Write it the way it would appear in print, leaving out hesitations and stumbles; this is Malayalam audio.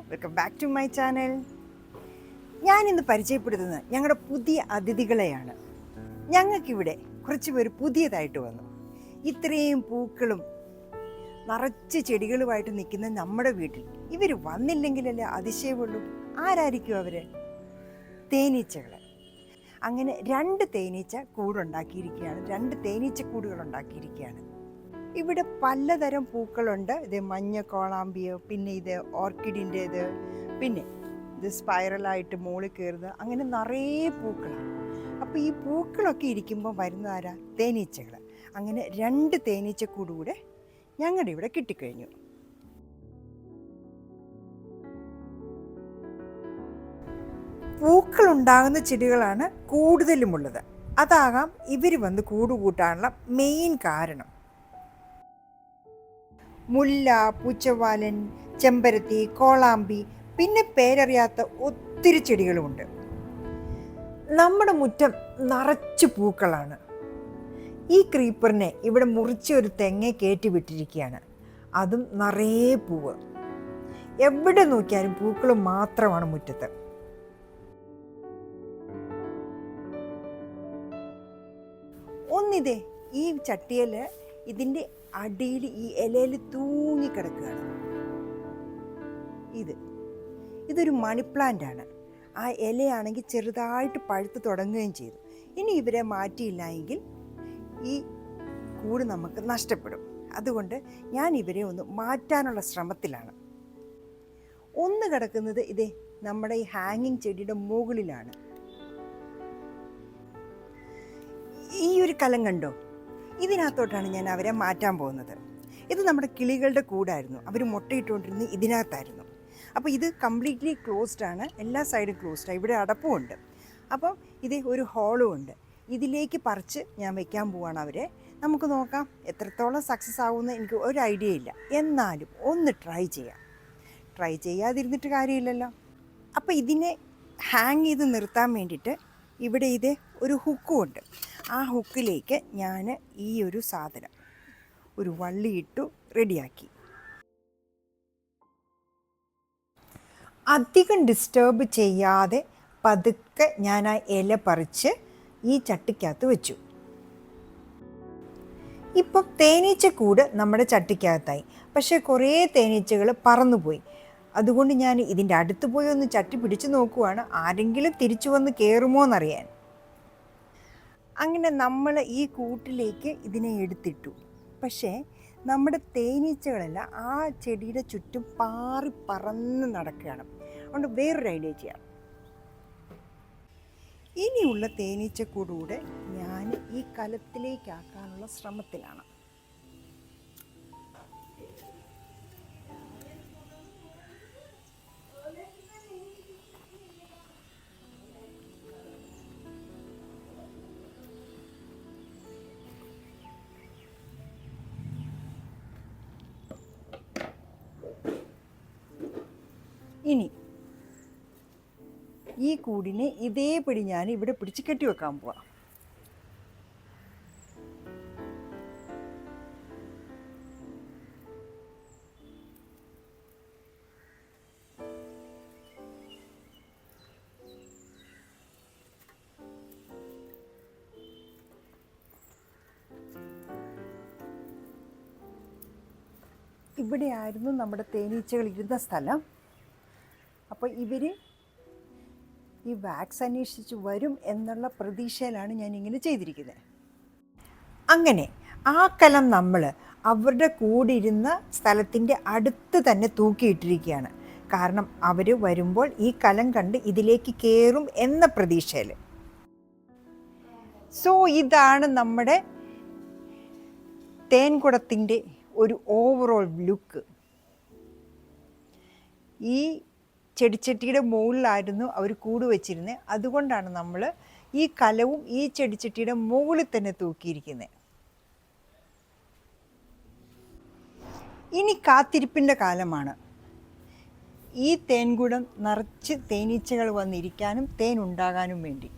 Welcome back to my channel. ഞാനിന്ന് പരിചയപ്പെടുത്തുന്നത് ഞങ്ങളുടെ പുതിയ അതിഥികളെയാണ്. ഞങ്ങൾക്കിവിടെ കുറച്ച് പേര് പുതിയതായിട്ട് വന്നു. ഇത്രയും പൂക്കളും നിറച്ച് ചെടികളുമായിട്ട് നിൽക്കുന്ന നമ്മുടെ വീട്ടിൽ ഇവർ വന്നില്ലെങ്കിലല്ലേ അതിശയമുള്ളൂ. ആരായിരിക്കും അവർ? തേനീച്ചകൾ. അങ്ങനെ 2 തേനീച്ച കൂടുണ്ടാക്കിയിരിക്കുകയാണ്, 2 തേനീച്ചക്കൂടുകൾ ഉണ്ടാക്കിയിരിക്കുകയാണ്. ഇവിടെ പലതരം പൂക്കളുണ്ട്. ഇത് മഞ്ഞ കോളാമ്പിയോ, പിന്നെ ഇത് ഓർക്കിഡിൻ്റേത്, പിന്നെ ഇത് സ്പൈറലായിട്ട് മുകളിൽ കയറുന്നത്, അങ്ങനെ നിറയെ പൂക്കളാണ്. അപ്പോൾ ഈ പൂക്കളൊക്കെ ഇരിക്കുമ്പോൾ വരുന്ന ആരാ? തേനീച്ചകൾ. അങ്ങനെ 2 തേനീച്ചക്കൂടുകൂടെ ഞങ്ങളുടെ ഇവിടെ കിട്ടിക്കഴിഞ്ഞു. പൂക്കളുണ്ടാകുന്ന ചെടികളാണ് കൂടുതലുമുള്ളത്. അതാകാം ഇവർ വന്ന് കൂടുകൂട്ടാനുള്ള മെയിൻ കാരണം. മുല്ല, പൂച്ചവാലൻ, ചെമ്പരത്തി, കോളാമ്പി, പിന്നെ പേരറിയാത്ത ഒത്തിരി ചെടികളുമുണ്ട്. നമ്മുടെ മുറ്റം നിറച്ച് പൂക്കളാണ്. ഈ ക്രീപ്പറിനെ ഇവിടെ മുറിച്ച് ഒരു തെങ്ങെ കയറ്റി വിട്ടിരിക്കുകയാണ്. അതും നിറയെ പൂവ്. എവിടെ നോക്കിയാലും പൂക്കൾ മാത്രമാണ് മുറ്റത്ത്. ഒന്നിതേ ഈ ചട്ടിയിൽ ഇതിൻ്റെ അടിയിൽ ഈ ഇലയിൽ തൂങ്ങിക്കിടക്കുകയാണ്. ഇതൊരു മണി പ്ലാന്റ് ആണ്. ആ ഇലയാണെങ്കിൽ ചെറുതായിട്ട് പഴുത്ത് തുടങ്ങുകയും ചെയ്തു. ഇനി ഇവരെ മാറ്റിയില്ലെങ്കിൽ ഈ കൂട് നമുക്ക് നഷ്ടപ്പെടും. അതുകൊണ്ട് ഞാൻ ഇവരെ ഒന്ന് മാറ്റാനുള്ള ശ്രമത്തിലാണ്. ഒന്ന് കിടക്കുന്നത് ഇതേ നമ്മുടെ ഈ ഹാങ്ങിങ് ചെടിയുടെ മുകളിലാണ്. ഈ ഒരു കലം കണ്ടോ? ഇതിനകത്തോട്ടാണ് ഞാൻ അവരെ മാറ്റാൻ പോകുന്നത്. ഇത് നമ്മുടെ കിളികളുടെ കൂടായിരുന്നു. അവർ മുട്ടയിട്ടുകൊണ്ടിരുന്നത് ഇതിനകത്തായിരുന്നു. അപ്പോൾ ഇത് കംപ്ലീറ്റ്ലി ക്ലോസ്ഡ് ആണ്, എല്ലാ സൈഡും ക്ലോസ്ഡാണ്. ഇവിടെ അടപ്പുമുണ്ട്. അപ്പം ഇത് ഒരു ഹോളും ഉണ്ട്. ഇതിലേക്ക് പറിച്ച് ഞാൻ വെക്കാൻ പോവാണ് അവരെ. നമുക്ക് നോക്കാം എത്രത്തോളം സക്സസ് ആകുമെന്ന് എനിക്ക് ഒരു ഐഡിയ ഇല്ല. എന്നാലും ഒന്ന് ട്രൈ ചെയ്യാതിരുന്നിട്ട് കാര്യമില്ലല്ലോ. അപ്പോൾ ഇതിനെ ഹാങ് ചെയ്ത് നിർത്താൻ വേണ്ടിയിട്ട് ഇവിടെ ഇത് ഒരു ഹുക്കും ഉണ്ട്. ആ ഹുക്കിലേക്ക് ഞാൻ ഈ ഒരു സാധനം ഒരു വള്ളി ഇട്ടു റെഡിയാക്കി. അധികം ഡിസ്റ്റർബ് ചെയ്യാതെ പതുക്കെ ഞാൻ ആ ഇല പറിച്ച് ഈ ചട്ടിക്കകത്ത് വെച്ചു. ഇപ്പം തേനീച്ചക്കൂട് നമ്മുടെ ചട്ടിക്കകത്തായി. പക്ഷേ കുറേ തേനീച്ചകൾ പറന്നുപോയി. അതുകൊണ്ട് ഞാൻ ഇതിൻ്റെ അടുത്ത് പോയി ഒന്ന് ചട്ടി പിടിച്ചു നോക്കുവാണ്, ആരെങ്കിലും തിരിച്ചു വന്ന് കയറുമോ എന്നറിയാൻ. അങ്ങനെ നമ്മൾ ഈ കൂട്ടിലേക്ക് ഇതിനെ എടുത്തിട്ടു. പക്ഷേ നമ്മുടെ തേനീച്ചകളെല്ലാം ആ ചെടിയുടെ ചുറ്റും പാറി പറന്ന് നടക്കുകയാണ്. അതുകൊണ്ട് വേറൊരു ഐഡിയ ചെയ്യാം. ഇനിയുള്ള തേനീച്ചക്കൂടുകൂടെ ഞാൻ ഈ കലത്തിലേക്കാക്കാനുള്ള ശ്രമത്തിലാണ്. ഇനി ഈ കൂടിനെ ഇതേപടി ഞാൻ ഇവിടെ പിടിച്ച് കെട്ടിവെക്കാൻ പോവാം. ഇവിടെയായിരുന്നു നമ്മുടെ തേനീച്ചകൾ ഇരുന്ന സ്ഥലം. അപ്പോൾ ഇവർ ഈ വാക്സ് അന്വേഷിച്ച് വരും എന്നുള്ള പ്രതീക്ഷയിലാണ് ഞാനിങ്ങനെ ചെയ്തിരിക്കുന്നത്. അങ്ങനെ ആ കലം നമ്മൾ അവരുടെ കൂടിരുന്ന സ്ഥലത്തിൻ്റെ അടുത്ത് തന്നെ തൂക്കിയിട്ടിരിക്കുകയാണ്. കാരണം അവർ വരുമ്പോൾ ഈ കലം കണ്ട് ഇതിലേക്ക് കയറും എന്ന പ്രതീക്ഷയിൽ. സോ ഇതാണ് നമ്മുടെ തേൻകുടത്തിൻ്റെ ഒരു ഓവറോൾ ലുക്ക്. ഈ ചെടിച്ചട്ടിയുടെ മുകളിലായിരുന്നു അവർ കൂട് വെച്ചിരുന്നത്. അതുകൊണ്ടാണ് നമ്മൾ ഈ കലവും ഈ ചെടിച്ചട്ടിയുടെ മുകളിൽ തന്നെ തൂക്കിയിരിക്കുന്നത്. ഇനി കാത്തിരിപ്പിൻ്റെ കാലമാണ്. ഈ തേൻകുടം നിറച്ച് തേനീച്ചകൾ വന്നിരിക്കാനും തേൻ ഉണ്ടാകാനും വേണ്ടി.